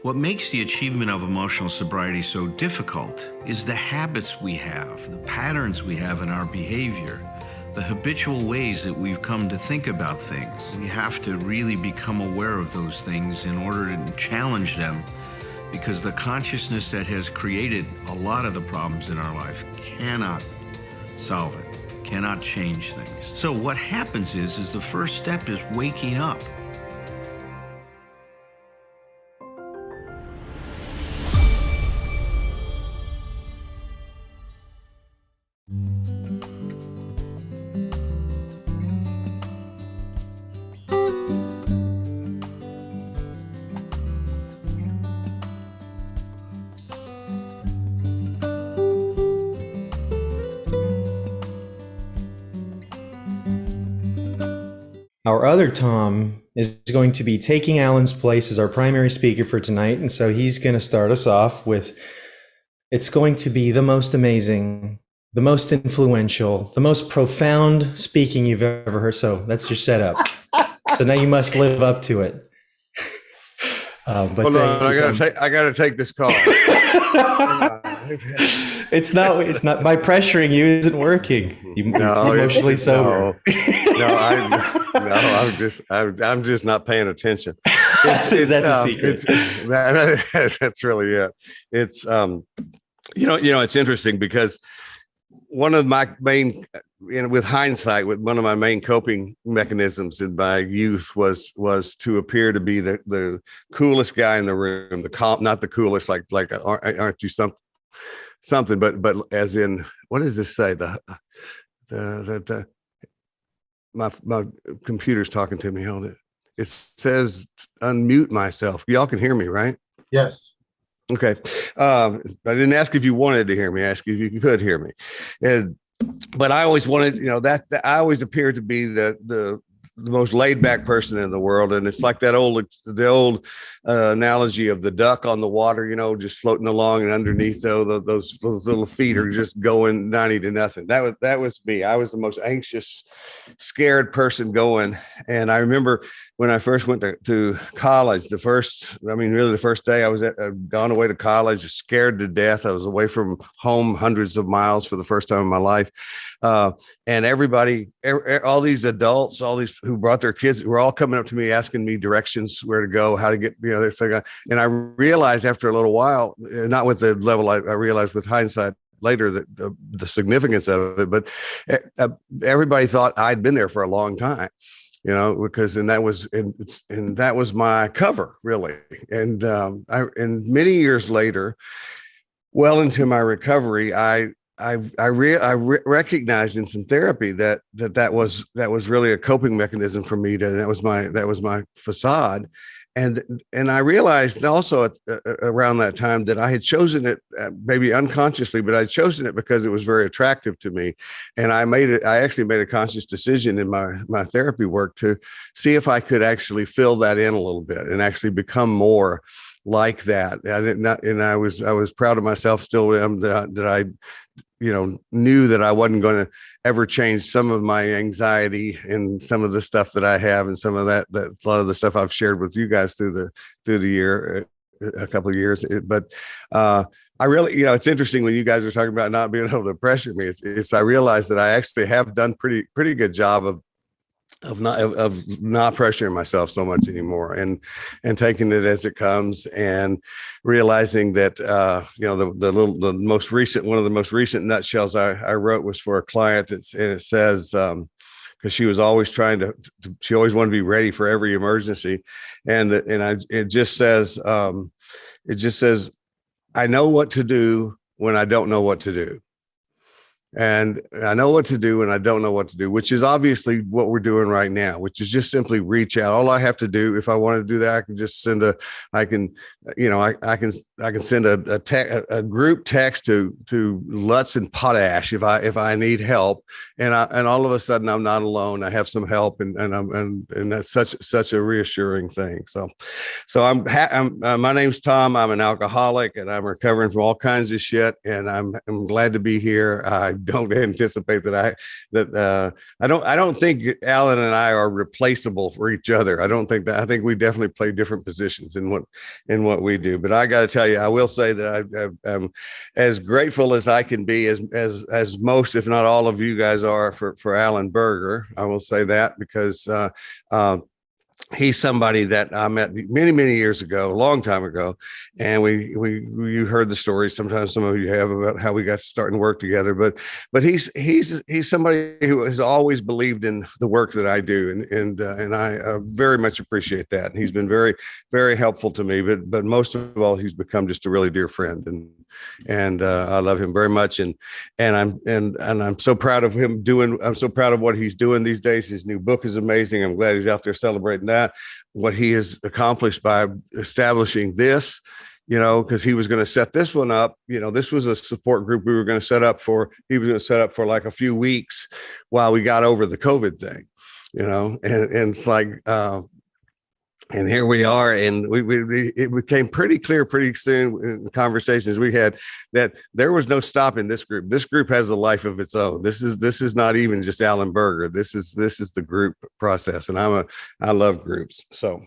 What makes the achievement of emotional sobriety so difficult is the habits we have, the patterns we have in our behavior, the habitual ways that we've come to think about things. We have to really become aware of those things in order to challenge them, because the consciousness that has created a lot of the problems in our life cannot solve it, cannot change things. So what happens is the first step is waking up. Our other Tom is going to be taking Alan's place as our primary speaker for tonight. And so he's going to start us off with, it's going to be the most amazing, the most influential, the most profound speaking you've ever heard. So that's your setup. So now you must live up to it. But hold on, I gotta take this call. It's not my pressuring you isn't working. You're emotionally sober. I'm just not paying attention. Is that the secret? That's really it. It's it's interesting because one of my main, with hindsight, one of my main coping mechanisms in my youth was to appear to be the coolest guy in the room, not the coolest, like aren't you something, but as in, what does this say? My computer's talking to me. Hold it. It says unmute myself. Y'all can hear me, right? Yes. Okay. I didn't ask if you wanted to hear me. I asked if you could hear me. But I always wanted, that I always appeared to be the most laid back person in the world. And it's like the old analogy of the duck on the water, just floating along, and underneath those little feet are just going 90 to nothing. That was me. I was the most anxious, scared person going. And I remember when I first went to college, the first day I was gone away to college, scared to death. I was away from home hundreds of miles for the first time in my life. And everybody, all these adults, all these who brought their kids, were all coming up to me, asking me directions, where to go, how to get, this thing. And I realized after a little while, not with the level I realized with hindsight later, that the significance of it, but everybody thought I'd been there for a long time. Because that was my cover, really. And many years later, well into my recovery, I recognized in some therapy that was really a coping mechanism for me. That was my facade. And I realized also around that time that I had chosen it, maybe unconsciously, but I'd chosen it because it was very attractive to me. And I actually made a conscious decision in my therapy work to see if I could actually fill that in a little bit and actually become more like that. I was proud of myself, still am, that I knew that I wasn't going to ever change some of my anxiety and some of the stuff that I have, and some of that a lot of the stuff I've shared with you guys through the year, a couple of years. But I really, it's interesting when you guys are talking about not being able to pressure me. I realized that I actually have done pretty good job of not pressuring myself so much anymore, and taking it as it comes, and realizing that the most recent, one of the most recent nutshells I wrote was for a client, and it says, because she was always she always wanted to be ready for every emergency, it just says I know what to do when I don't know what to do. And I know what to do and I don't know what to do, which is obviously what we're doing right now, which is just simply reach out. All I have to do, if I want to do that, I can just send I can send a group text to Lutz and Potash if I need help, and all of a sudden I'm not alone. I have some help, and that's such a reassuring thing. So my name's Thom. I'm an alcoholic, and I'm recovering from all kinds of shit, and I'm glad to be here. I don't anticipate I don't think Alan and I are replaceable for each other. I don't think that. I think we definitely play different positions in what we do. But I got to tell you, I will say that I'm as grateful as I can be, as most, if not all of you guys are, for Alan Berger. I will say that because he's somebody that I met many years ago, a long time ago, and you heard the story. Sometimes some of you have about how we got to start and work together. But he's somebody who has always believed in the work that I do, and I very much appreciate that. And he's been very helpful to me. But most of all, he's become just a really dear friend, and I love him very much. And I'm so proud of him I'm so proud of what he's doing these days. His new book is amazing. I'm glad he's out there celebrating that. What he has accomplished by establishing this, because he was going to set this one up. This was a support group we were going to set up for. He was going to set up for like a few weeks while we got over the COVID thing, and it's like, and here we are, and it became pretty clear pretty soon in the conversations we had that there was no stopping this group. This group has a life of its own. This is not even just Alan Berger. This is the group process, and I love groups. So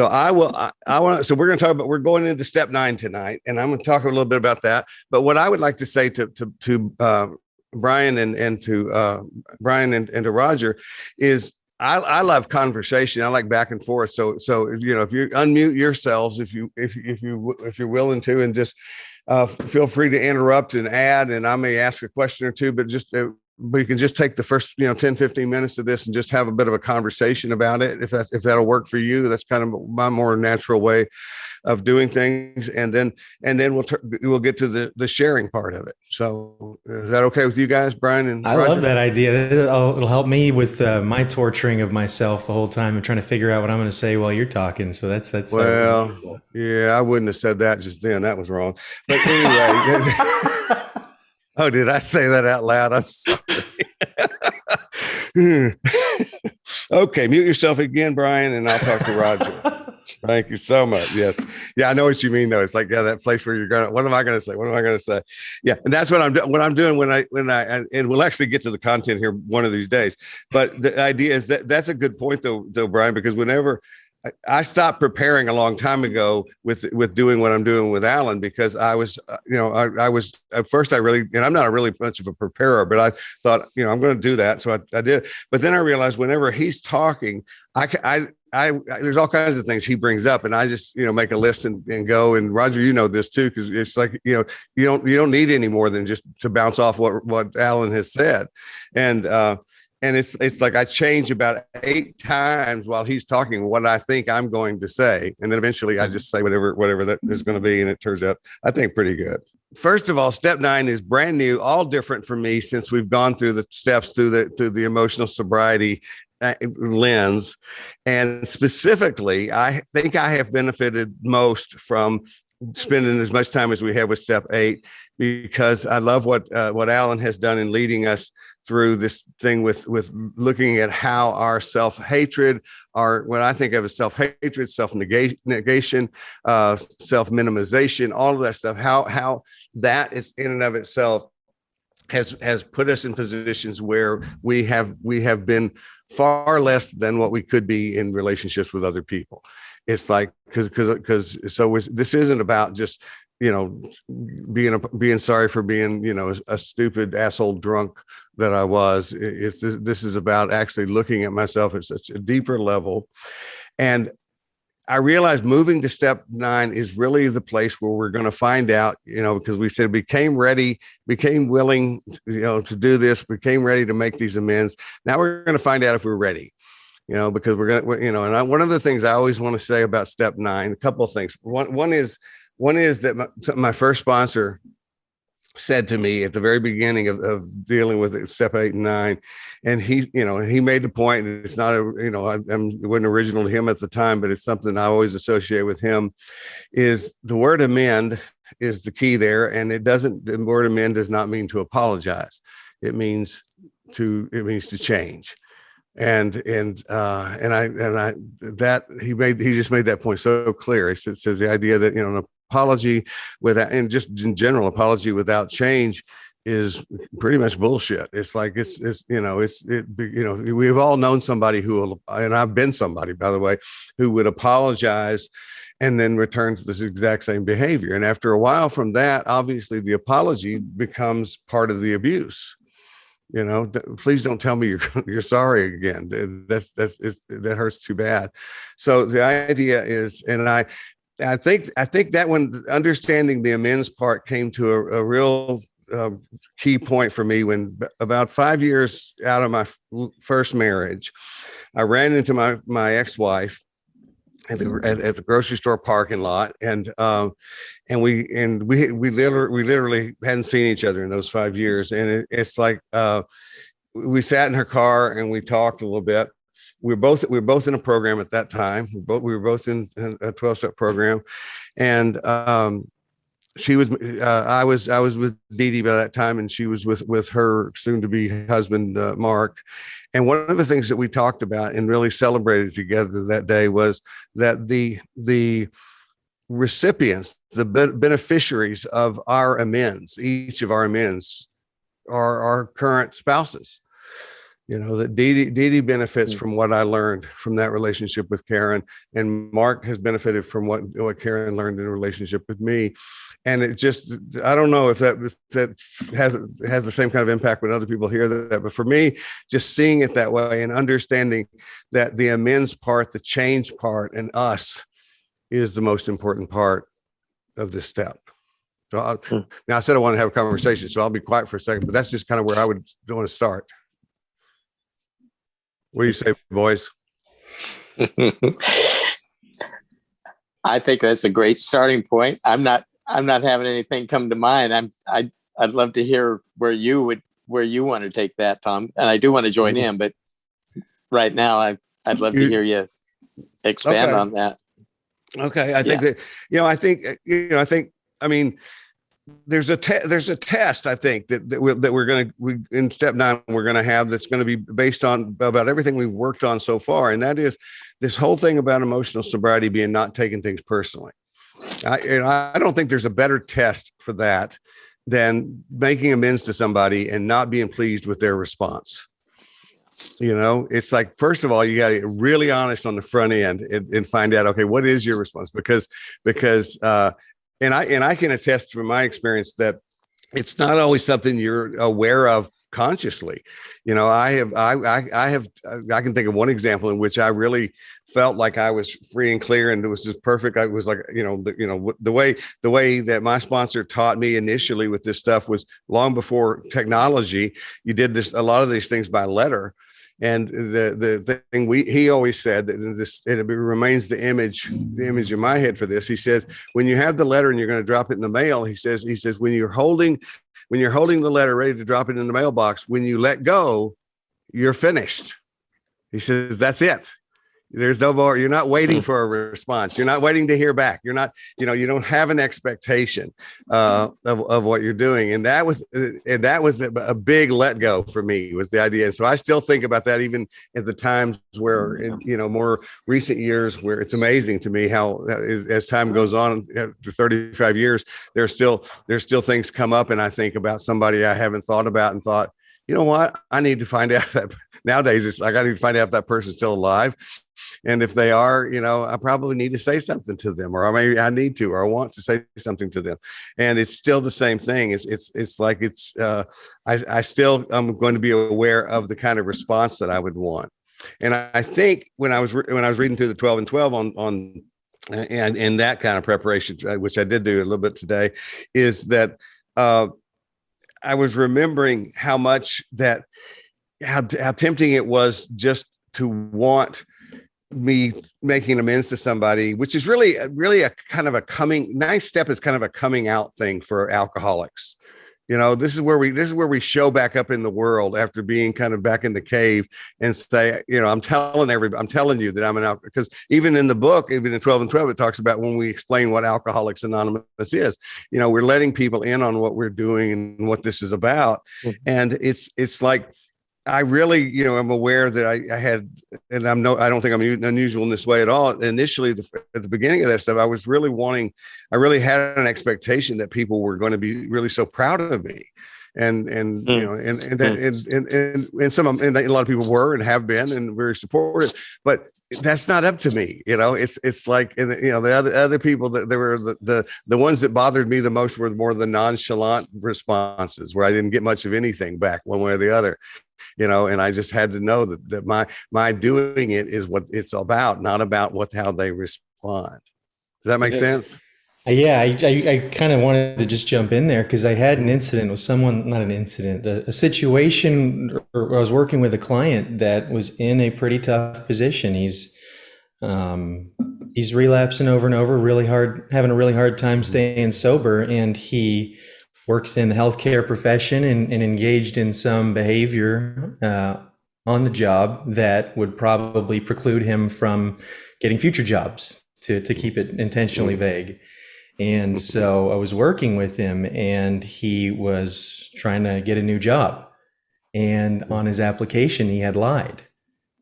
I want. So we're going to talk about. We're going into step 9 tonight, and I'm going to talk a little bit about that. But what I would like to say to Brian and to Brian and to Roger is, I love conversation. I like back and forth. So if you unmute yourselves, if you're willing to, and just feel free to interrupt and add, and I may ask a question or two, but we can just take the first 10-15 minutes of this and just have a bit of a conversation about it. If that'll work for you, that's kind of my more natural way of doing things, and then we'll get to the sharing part of it. So is that okay with you guys, Brian and Roger? I love that idea. It'll help me with my torturing of myself the whole time and trying to figure out what I'm going to say while you're talking. So that's well, yeah, I wouldn't have said that just then. That was wrong. But anyway. Oh, did I say that out loud? I'm sorry. Okay, mute yourself again, Brian, and I'll talk to Roger. Thank you so much. Yes. Yeah, I know what you mean, though. It's like, that place where you're going, what am I going to say? What am I going to say? Yeah. And that's what I'm doing when I, and we'll actually get to the content here one of these days. But the idea is that's a good point, though, Brian, because whenever I stopped preparing a long time ago with doing what I'm doing with Alan, because I was, I was at first and I'm not really much of a preparer, but I thought, I'm going to do that. So I did. But then I realized whenever he's talking, there's all kinds of things he brings up, and I just, make a list and go. And Roger, this too, because it's like, you don't need any more than just to bounce off what Alan has said. And it's like I change about 8 times while he's talking what I think I'm going to say. And then eventually I just say whatever that is going to be. And it turns out, I think, pretty good. First of all, step 9 is brand new, all different for me since we've gone through the steps through the emotional sobriety lens. And specifically, I think I have benefited most from spending as much time as we have with step 8, because I love what Alan has done in leading us through this thing with looking at how our self-hatred, what I think of as self-hatred, self-negation, self-minimization, all of that stuff, how that is in and of itself has put us in positions where we have been far less than what we could be in relationships with other people. It's like, because this isn't about just, being sorry for being, a stupid asshole drunk that I was. This is about actually looking at myself at such a deeper level. And I realized moving to step 9 is really the place where we're going to find out, because we said became ready, became willing, to do this, became ready to make these amends. Now we're going to find out if we're ready, because we're going to, and one of the things I always want to say about step 9, a couple of things. One is that my first sponsor said to me at the very beginning of dealing with step 8 and 9, and he made the point, and it's not it wasn't original to him at the time, but it's something I always associate with him, is the word amend is the key there. And the word amend does not mean to apologize. It means to change. And he just made that point so clear. He says the idea that, an apology without, and just in general, apology without change is pretty much bullshit. It's like, we've all known somebody who, and I've been somebody, by the way, who would apologize and then return to this exact same behavior. And after a while from that, obviously the apology becomes part of the abuse. Please don't tell me you're sorry again. That hurts too bad. So the idea is, and I think that when understanding the amends part came to a real key point for me, when about 5 years out of my first marriage, I ran into my ex-wife at the grocery store parking lot, and we literally hadn't seen each other in those 5 years, and it's like we sat in her car and we talked a little bit. We were both in a program at that time. We were both in a 12-step program, and she was I was with Dee Dee by that time, and she was with her soon-to-be husband Mark. And one of the things that we talked about and really celebrated together that day was that the recipients, the beneficiaries of our amends, each of our amends, are our current spouses. That Dee Dee benefits from what I learned from that relationship with Karen, and Mark has benefited from what Karen learned in a relationship with me. And it just, I don't know if that has the same kind of impact when other people hear that, but for me, just seeing it that way and understanding that the amends part, the change part, and us is the most important part of this step. So now I said I want to have a conversation, so I'll be quiet for a second, but that's just kind of where I would want to start. What do you say, boys? I think that's a great starting point. I'm not having anything come to mind. I'd love to hear where you want to take that, Thom. And I do want to join in, but right now I'd love to hear you expand on that. Okay. I think there's a test, I think, that we're going to, in step 9, we're going to have, that's going to be based on about everything we've worked on so far. And that is this whole thing about emotional sobriety being not taking things personally. I don't think there's a better test for that than making amends to somebody and not being pleased with their response. It's like, first of all, you got to get really honest on the front end and find out, okay, what is your response? Because and I can attest from my experience that it's not always something you're aware of consciously. I can think of one example in which I really felt like I was free and clear, and it was just perfect. I was like, the way that my sponsor taught me initially with this stuff was long before technology. You did a lot of these things by letter. And the thing he always said, that it remains the image in my head for this. He says, when you have the letter and you're going to drop it in the mail, he says, when you're holding the letter ready to drop it in the mailbox, when you let go, you're finished. He says, that's it. There's no more. You're not waiting for a response. You're not waiting to hear back. You're not, you don't have an expectation of what you're doing. And that was a big let go for me, was the idea. And so I still think about that even at the times where, in, more recent years, where it's amazing to me how, as time goes on, after 35 years, there's still things come up. And I think about somebody I haven't thought about and thought, you know what, I need to find out that nowadays it's like, I need to find out if that person's still alive. And if they are, I probably need to say something to them, or maybe I need to, or I want to say something to them. And it's still the same thing. I still am going to be aware of the kind of response that I would want. And I think when I was reading through the 12 and 12 on and that kind of preparation, which I did do a little bit today, is that I was remembering how tempting it was just to want me making amends to somebody, which is really a kind of a nice step, is kind of a coming out thing for alcoholics. This is where we show back up in the world after being kind of back in the cave and say, I'm telling you that I'm an alcoholic. Because even in the book, even in 12 and 12, it talks about when we explain what Alcoholics Anonymous is, we're letting people in on what we're doing and what this is about. Mm-hmm. And it's like, I really, I'm aware that I had, and I don't think I'm unusual in this way at all. Initially, at the beginning of that stuff, I really had an expectation that people were going to be really so proud of me. and Mm. you know, and some of and a lot of people were and have been and very supportive, but that's not up to me. You know, it's like, and you know, the other people that there were the ones that bothered me the most were more the nonchalant responses where I didn't get much of anything back one way or the other. You know, and I just had to know that my doing it is what it's about, not about how they respond. Does that make sense? Yeah, I kind of wanted to just jump in there because I had an incident with someone, not an incident, a situation, or I was working with a client that was in a pretty tough position. He's relapsing over and over, having a really hard time staying sober, and he works in the healthcare profession and engaged in some behavior on the job that would probably preclude him from getting future jobs, to keep it intentionally vague. And so I was working with him, and he was trying to get a new job. And on his application, he had lied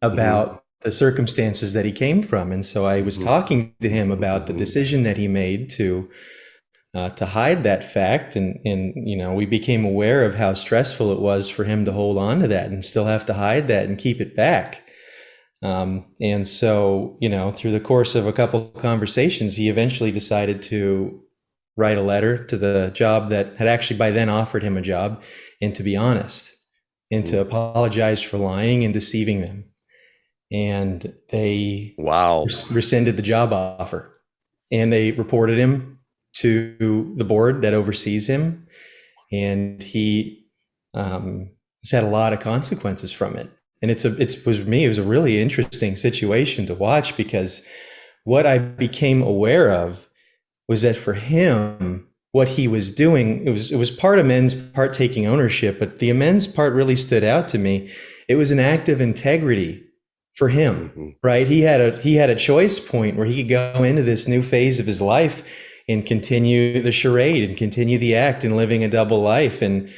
about the circumstances that he came from. And so I was talking to him about the decision that he made to hide that fact. And, you know, we became aware of how stressful it was for him to hold on to that and still have to hide that and keep it back. And so, you know, through the course of a couple of conversations, he eventually decided to write a letter to the job that had actually by then offered him a job, and to be honest, and to apologize for lying and deceiving them. And they rescinded the job offer, and they reported him to the board that oversees him. And he has had a lot of consequences from it. And it was a really interesting situation to watch, because what I became aware of was that for him, what he was doing, it was part amends, part taking ownership, but the amends part really stood out to me. It was an act of integrity for him, right? He had a choice point where he could go into this new phase of his life and continue the charade and continue the act and living a double life. And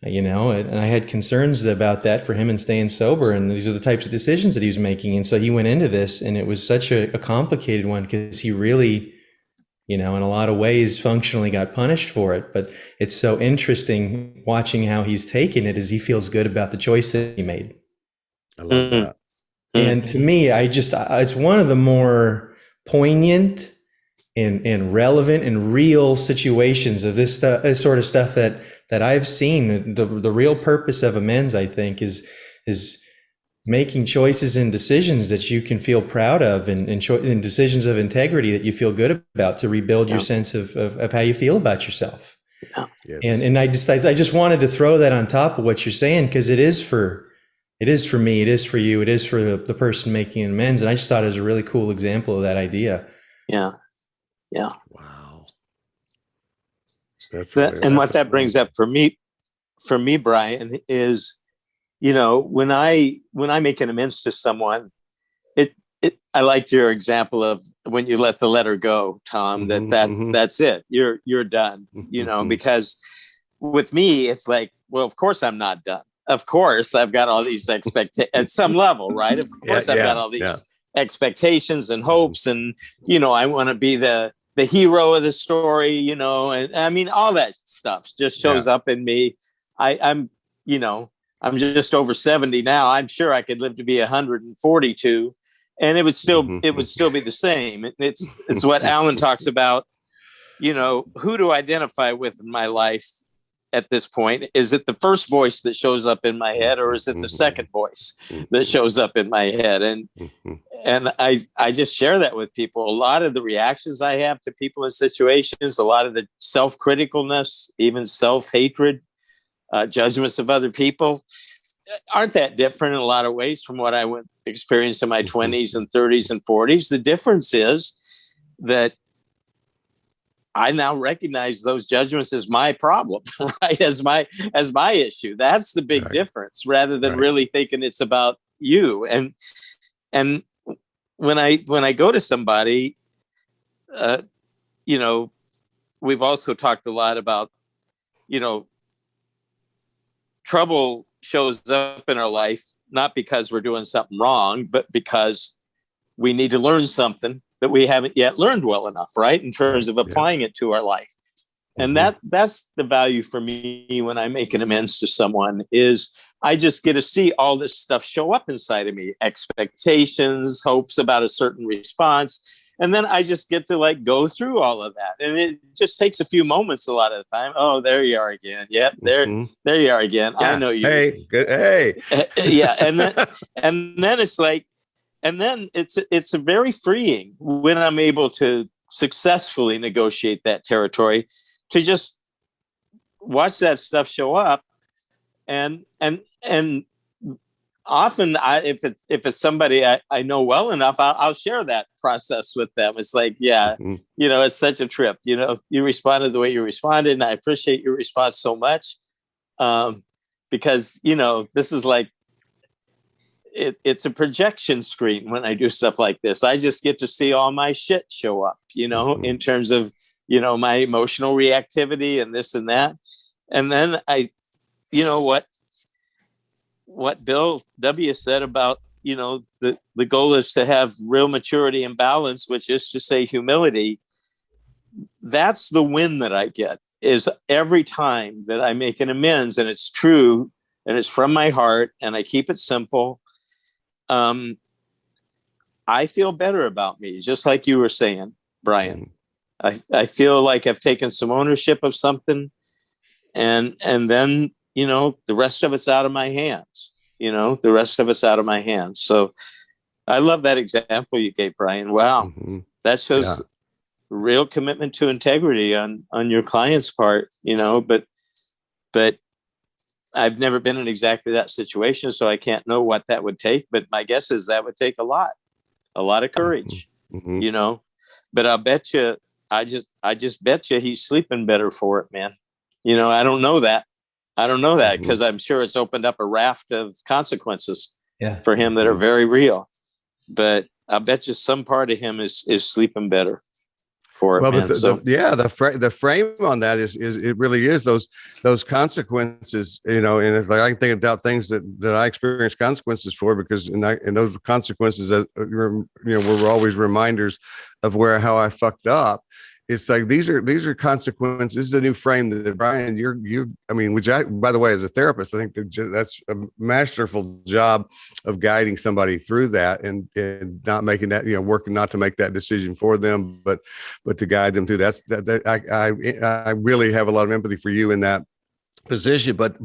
you know, and I had concerns about that for him and staying sober. And these are the types of decisions that he was making. And so he went into this, and it was such a complicated one, because he really, you know, in a lot of ways functionally got punished for it. But it's so interesting watching how he's taken it, as he feels good about the choice that he made. I love that. And to me, it's one of the more poignant and relevant and real situations of this sort of stuff that I've seen. The real purpose of amends, I think, is making choices and decisions that you can feel proud of, and decisions of integrity that you feel good about, to rebuild your sense of how you feel about yourself. Yeah. Yes. And I just wanted to throw that on top of what you're saying, because it is for me, it is for you, it is for the person making amends. And I just thought it was a really cool example of that idea. Yeah. Yeah. Wow. And what that brings up for me, Brian, is, you know, when I make an amends to someone, I liked your example of when you let the letter go, Tom, that's it. You're done, you know, because with me, it's like, well, of course I'm not done. Of course I've got all these expectations at some level, right? Of course I've got all these expectations and hopes, and, you know, I want to be the hero of the story, you know, and I mean, all that stuff just shows up in me. I'm just over 70 now. I'm sure I could live to be 142, and it would still be the same. It's what Alan talks about. You know, who to identify with in my life at this point? Is it the first voice that shows up in my head, or is it the second voice that shows up in my head? And I just share that with people. A lot of the reactions I have to people in situations, a lot of the self-criticalness, even self-hatred, judgments of other people, aren't that different in a lot of ways from what I experienced in my 20s and 30s and 40s. The difference is that I now recognize those judgments as my problem, right? As my issue. That's the big difference, rather than really thinking it's about you. And when I go to somebody, you know, we've also talked a lot about, you know, trouble shows up in our life, not because we're doing something wrong, but because we need to learn something that we haven't yet learned well enough, right? In terms of applying it to our life. And that's the value for me when I make an amends to someone, is I just get to see all this stuff show up inside of me, expectations, hopes about a certain response. And then I just get to like go through all of that. And it just takes a few moments a lot of the time. Oh, there you are again. Yep, there you are again. Yeah. I know you. Hey, good. Hey. Yeah. And then it's like, and then it's very freeing when I'm able to successfully negotiate that territory, to just watch that stuff show up. And often if it's somebody I know well enough, I'll share that process with them. It's like, yeah, it's such a trip. You responded the way you responded, and I appreciate your response so much. Because, this is like, it's a projection screen when I do stuff like this. I just get to see all my shit show up, in terms of, my emotional reactivity and this and that. And then what Bill W. said about, the goal is to have real maturity and balance, which is to say humility. That's the win that I get, is every time that I make an amends and it's true and it's from my heart and I keep it simple. I feel better about me, just like you were saying, Brian. I feel like I've taken some ownership of something, and then, the rest of it's out of my hands. The rest of it's out of my hands. So I love that example you gave, Brian. Wow. That shows real commitment to integrity on your client's part, but I've never been in exactly that situation, so I can't know what that would take. But my guess is that would take a lot of courage, But I'll bet you, I just bet you he's sleeping better for it, man. I don't know that because I'm sure it's opened up a raft of consequences for him that are very real. But I bet you some part of him is sleeping better for it. Well, man. The frame on that is it really is those consequences, and it's like I can think about things that I experience consequences for, because and those consequences, were always reminders of how I fucked up. It's like these are consequences. This is a new frame that Brian, which I, by the way, as a therapist, I think that's a masterful job of guiding somebody through that and not making that, working not to make that decision for them, but to guide them through I really have a lot of empathy for you in that position. But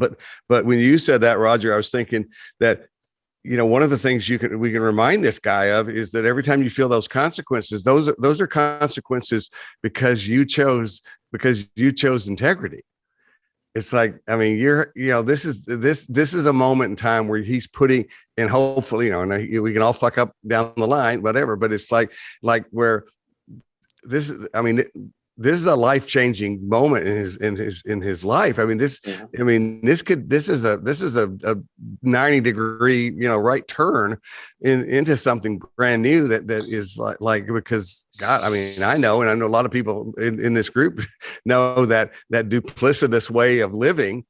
when you said that, Roger, I was thinking that, one of the things we can remind this guy of is that every time you feel those consequences, those are consequences because you chose integrity. It's like, this is a moment in time where he's putting, and hopefully, and we can all fuck up down the line, whatever, but it's like where this is a life-changing moment in his life. This is a 90-degree, right turn into something brand new that is like because God, I know, and I know a lot of people in this group know that duplicitous way of living,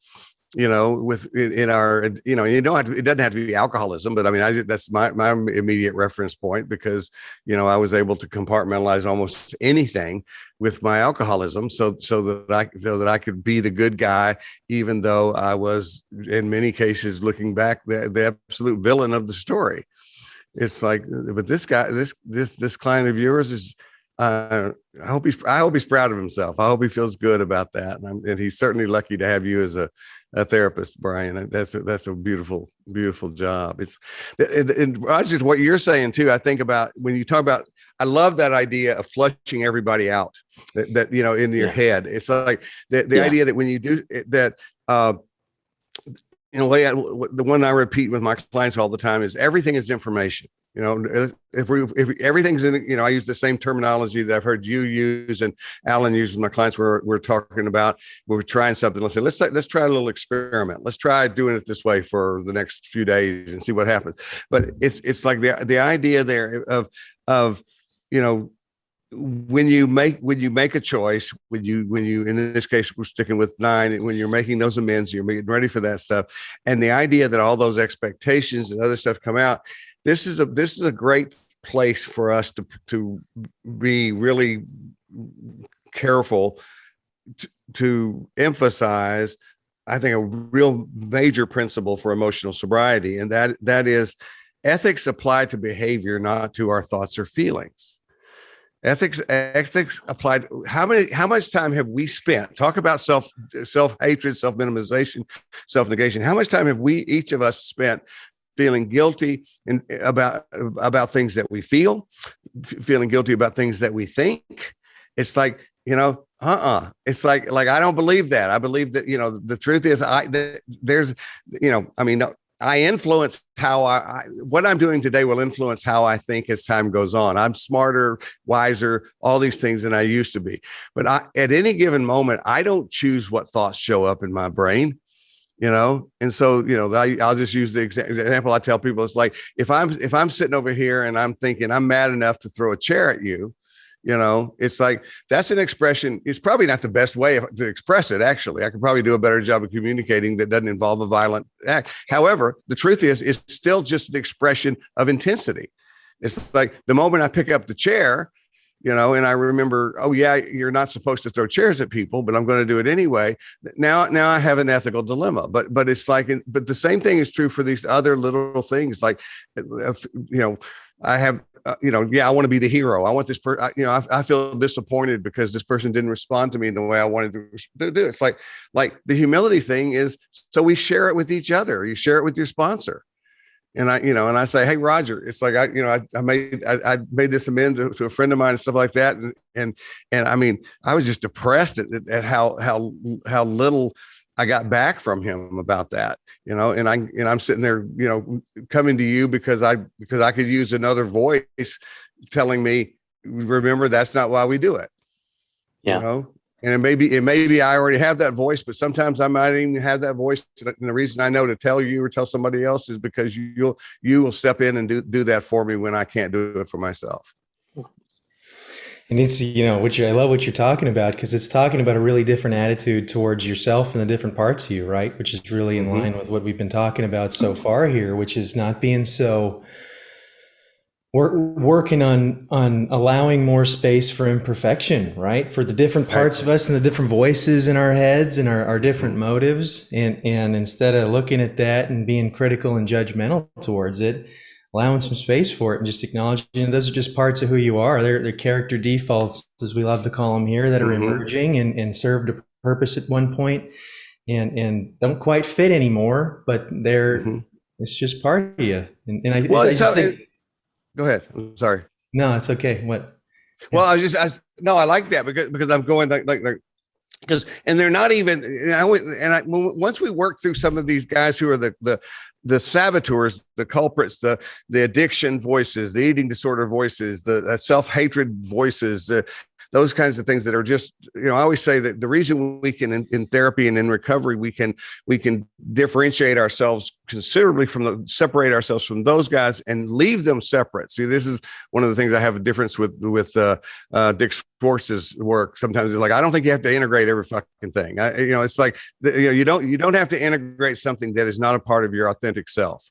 in our, it doesn't have to be alcoholism, but that's my immediate reference point, because, I was able to compartmentalize almost anything with my alcoholism so that I could be the good guy, even though I was in many cases, looking back, the absolute villain of the story. It's like, but this guy, this client of yours is, I hope he's proud of himself. I hope he feels good about that. And he's certainly lucky to have you as a therapist, Brian. That's a beautiful, beautiful job. And Roger, what you're saying too, I think about when you talk about, I love that idea of flushing everybody out that in your head. It's like the idea that when you do that, the one I repeat with my clients all the time is everything is information. If everything's in, I use the same terminology that I've heard you use and Alan use with my clients. We're talking about, we're trying something. Let's say, let's try a little experiment. Let's try doing it this way for the next few days and see what happens. But it's like the idea there of when you make a choice, when you in this case we're sticking with 9, when you're making those amends, you're getting ready for that stuff, and the idea that all those expectations and other stuff come out. This is a great place for us to be really careful to emphasize, I think, a real major principle for emotional sobriety, and that is ethics apply to behavior, not to our thoughts or feelings. Ethics applied. How much time have we spent? Talk about self-hatred, self-minimization, self-negation. How much time have we, each of us, spent feeling guilty and about things that we feel, feeling guilty about things that we think? It's like, it's like I don't believe that. I believe that, the truth is I influence how what I'm doing today will influence how I think as time goes on. I'm smarter, wiser, all these things than I used to be. But at any given moment, I don't choose what thoughts show up in my brain, And so, I'll just use the example I tell people. It's like, if I'm sitting over here and I'm thinking I'm mad enough to throw a chair at you, it's like, that's an expression. It's probably not the best way to express it. Actually, I could probably do a better job of communicating that doesn't involve a violent act. However, the truth is, it's still just an expression of intensity. It's like the moment I pick up the chair, and I remember, oh yeah, you're not supposed to throw chairs at people, but I'm going to do it anyway. Now I have an ethical dilemma, but it's like, but the same thing is true for these other little things. Like, I have, I want to be the hero. I want this person, I feel disappointed because this person didn't respond to me in the way I wanted to do. It's like the humility thing is, so we share it with each other. You share it with your sponsor. And I say, hey, Roger, it's like, I made this amend to a friend of mine and stuff like that. And I mean, I was just depressed at how little I got back from him about that, and I'm sitting there, coming to you because I could use another voice telling me, remember, that's not why we do it. Yeah. And it may be I already have that voice, but sometimes I might even have that voice. And the reason I know to tell you or tell somebody else is because you will step in and do that for me when I can't do it for myself. And it's, I love what you're talking about, because it's talking about a really different attitude towards yourself and the different parts of you, right? Which is really in line with what we've been talking about so far here, which is not being so, we're working on allowing more space for imperfection, right? For the different parts of us and the different voices in our heads and our different motives. And instead of looking at that and being critical and judgmental towards it, allowing some space for it and just acknowledging those are just parts of who you are. They're character defaults, as we love to call them here, that are emerging and served a purpose at one point and don't quite fit anymore, but it's just part of you. And I just think, go ahead. I'm sorry. No, it's okay. What? Well, I like that because I'm going because they're not even, once we work through some of these guys who are the saboteurs, the culprits, the addiction voices, the eating disorder voices, the self-hatred voices, those kinds of things that are just, I always say that the reason we can in therapy and in recovery, we can differentiate ourselves considerably separate ourselves from those guys and leave them separate. See, this is one of the things I have a difference with Dick Schwartz's work. Sometimes it's like, I don't think you have to integrate every fucking thing. It's like, you don't have to integrate something that is not a part of your authentic self.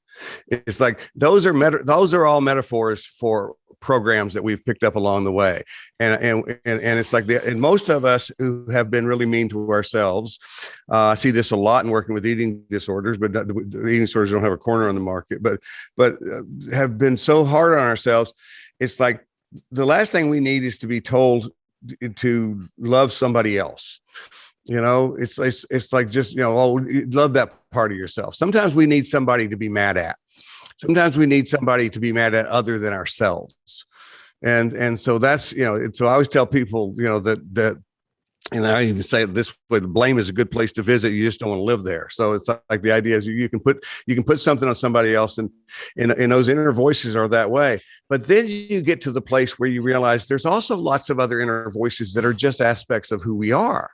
It's like, those are all metaphors for programs that we've picked up along the way. And it's like, and most of us who have been really mean to ourselves, see this a lot in working with eating disorders, but the eating disorders don't have a corner on the market, but have been so hard on ourselves. It's like, the last thing we need is to be told to love somebody else. It's like, just, love that part of yourself. Sometimes we need somebody to be mad at. Sometimes we need somebody to be mad at other than ourselves. And so that's, so I always tell people, that, and I even say it this way, blame is a good place to visit. You just don't want to live there. So it's like, the idea is you can put something on somebody else, and those inner voices are that way. But then you get to the place where you realize there's also lots of other inner voices that are just aspects of who we are.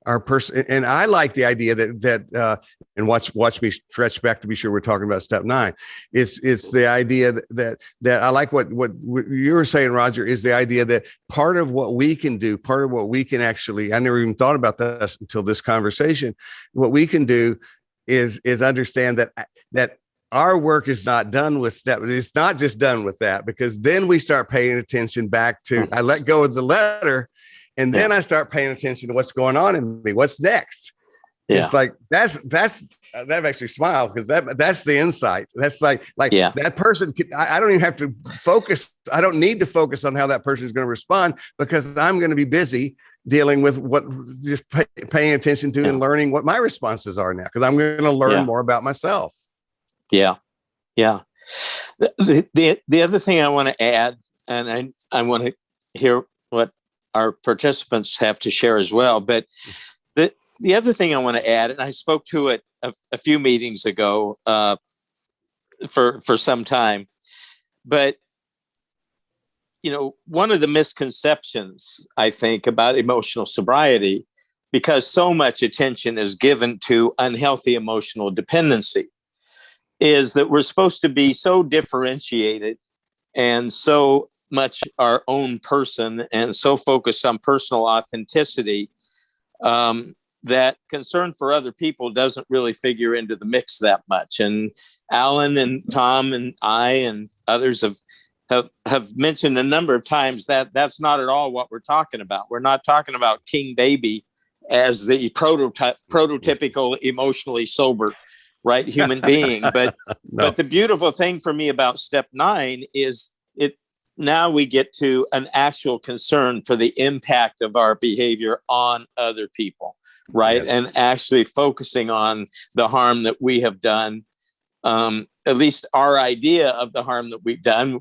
Our person, and I like the idea that and watch me stretch back to be sure we're talking about step 9. It's the idea that I like what you were saying, Roger, is the idea that part of what we can do, part of what we can actually, I never even thought about this until this conversation. What we can do is understand that our work is not done with step. It's not just done with that, because then we start paying attention back to, I let go of the letter. And then I start paying attention to what's going on in me. What's next? Yeah. It's like that makes me smile, because that's the insight. That's like that person I don't even have to focus. I don't need to focus on how that person is going to respond, because I'm going to be busy dealing with paying attention to and learning what my responses are now, because I'm going to learn more about myself. Yeah. Yeah. The other thing I want to add, and I want to hear what our participants have to share as well, but the other thing I want to add, and I spoke to it a few meetings ago for some time, but one of the misconceptions, I think, about emotional sobriety, because so much attention is given to unhealthy emotional dependency, is that we're supposed to be so differentiated and so much our own person and so focused on personal authenticity that concern for other people doesn't really figure into the mix that much. And Alan and Thom and I and others have mentioned a number of times that that's not at all what we're talking about. We're not talking about King Baby as the prototypical emotionally sober, right, human being. But but the beautiful thing for me about step 9 is now we get to an actual concern for the impact of our behavior on other people. Right. Yes. And actually focusing on the harm that we have done, at least our idea of the harm that we've done.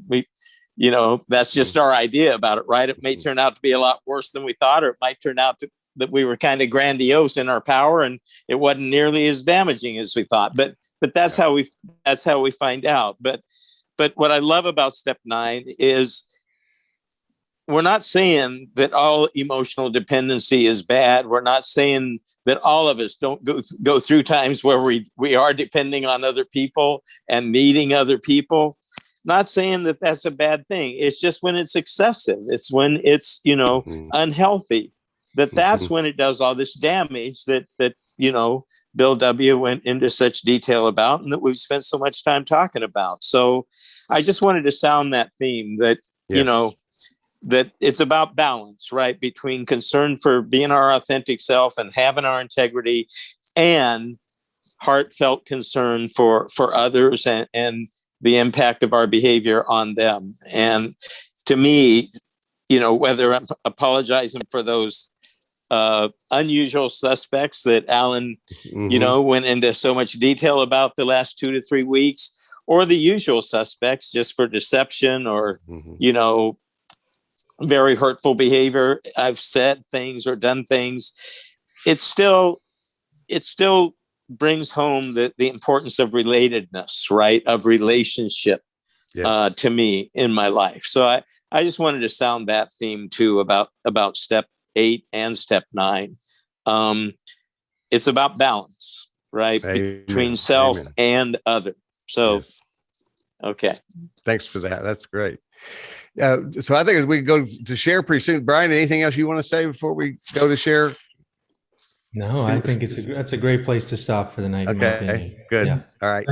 That's just our idea about it. Right. It may turn out to be a lot worse than we thought, or it might turn out that we were kind of grandiose in our power and it wasn't nearly as damaging as we thought. But that's how we find out. But what I love about step 9 is we're not saying that all emotional dependency is bad. We're not saying that all of us don't go through times where we are depending on other people and needing other people. Not saying that that's a bad thing. It's just when it's excessive. It's when it's, unhealthy, that's when it does all this damage that Bill W. went into such detail about and that we've spent so much time talking about. So I just wanted to sound that theme that, that it's about balance, right? Between concern for being our authentic self and having our integrity and heartfelt concern for others and the impact of our behavior on them. And to me, whether I'm apologizing for those unusual suspects that Alan, went into so much detail about the last 2 to 3 weeks, or the usual suspects just for deception or, very hurtful behavior. I've said things or done things. It still brings home the importance of relatedness, right? Of relationship to me in my life. So I just wanted to sound that theme too about step 8 and step 9. It's about balance, right? Amen. Between self and other. So, okay. Thanks for that. That's great. So I think as we go to share pretty soon, Brian, anything else you want to say before we go to share? No, I think that's a great place to stop for the night. Okay, good. Yeah. All right.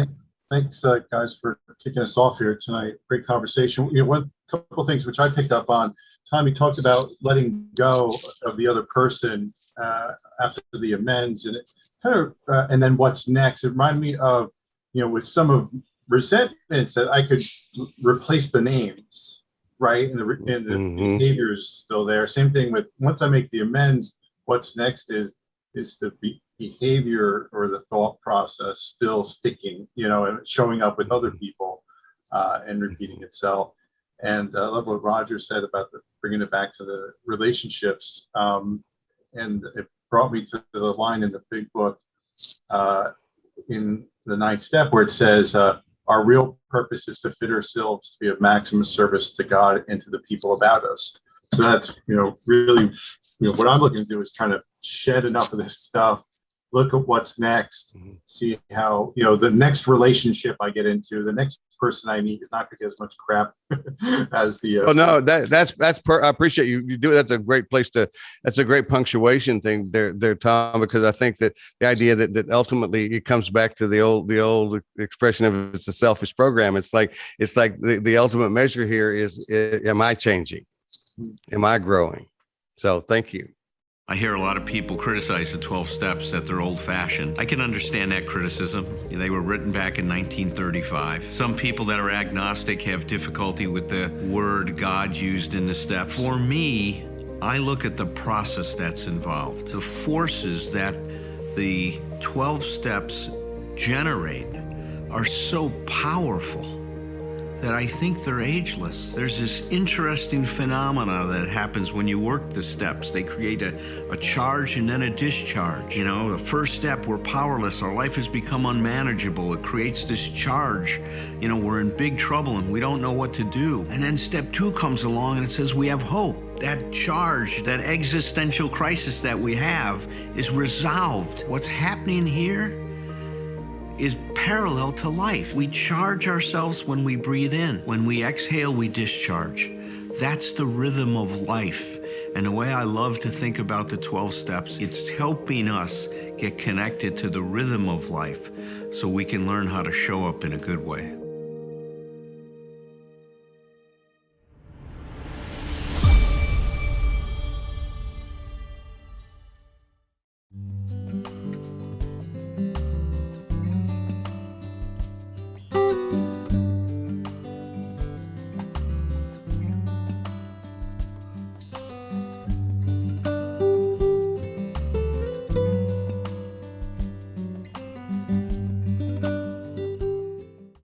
Thanks, guys, for kicking us off here tonight. Great conversation. One couple things which I picked up on. Tommy talked about letting go of the other person after the amends, and it kind of and then what's next. It reminded me of with some of resentments that I could replace the names. Right. And the behavior is still there. Same thing with once I make the amends, what's next is the behavior or the thought process still sticking, and showing up with other people and repeating itself. And I love what Roger said about bringing it back to the relationships. And it brought me to the line in the big book in the 9th step where it says, our real purpose is to fit ourselves to be of maximum service to God and to the people about us. So that's, really, what I'm looking to do is trying to shed enough of this stuff, look at what's next, see how, the next relationship I get into, the next person I meet is not going to get as much crap as the. Oh no, that's I appreciate you do. That's a great place that's a great punctuation thing there, Thom, because I think that the idea that ultimately it comes back to the old expression of it's a selfish program. It's like the ultimate measure here is am I changing? Am I growing? So thank you. I hear a lot of people criticize the 12 steps that they're old-fashioned. I can understand that criticism. They were written back in 1935. Some people that are agnostic have difficulty with the word God used in the steps. For me, I look at the process that's involved. The forces that the 12 steps generate are so powerful that I think they're ageless. There's this interesting phenomena that happens when you work the steps. They create a charge and then a discharge. You know, the first step, we're powerless. Our life has become unmanageable. It creates this charge. You know, we're in big trouble and we don't know what to do. And then step 2 comes along and it says we have hope. That charge, that existential crisis that we have is resolved. What's happening here is parallel to life. We charge ourselves when we breathe in. When we exhale, we discharge. That's the rhythm of life. And the way I love to think about the 12 steps, it's helping us get connected to the rhythm of life so we can learn how to show up in a good way.